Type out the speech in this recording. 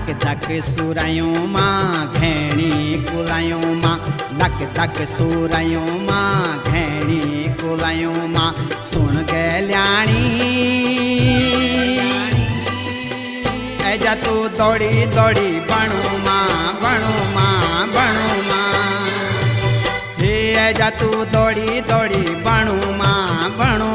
धक धक सुरायों माँ घेणी कुलायों माँ, धक धक सुरायों माँ घेणी कुलायों माँ। सुन गल्याणी ऐजा तू दौड़ी दौड़ी बणु माँ बणु माँ बणु माँ। हे ऐजा तू दौड़ी दौड़ी बणु माँ बणु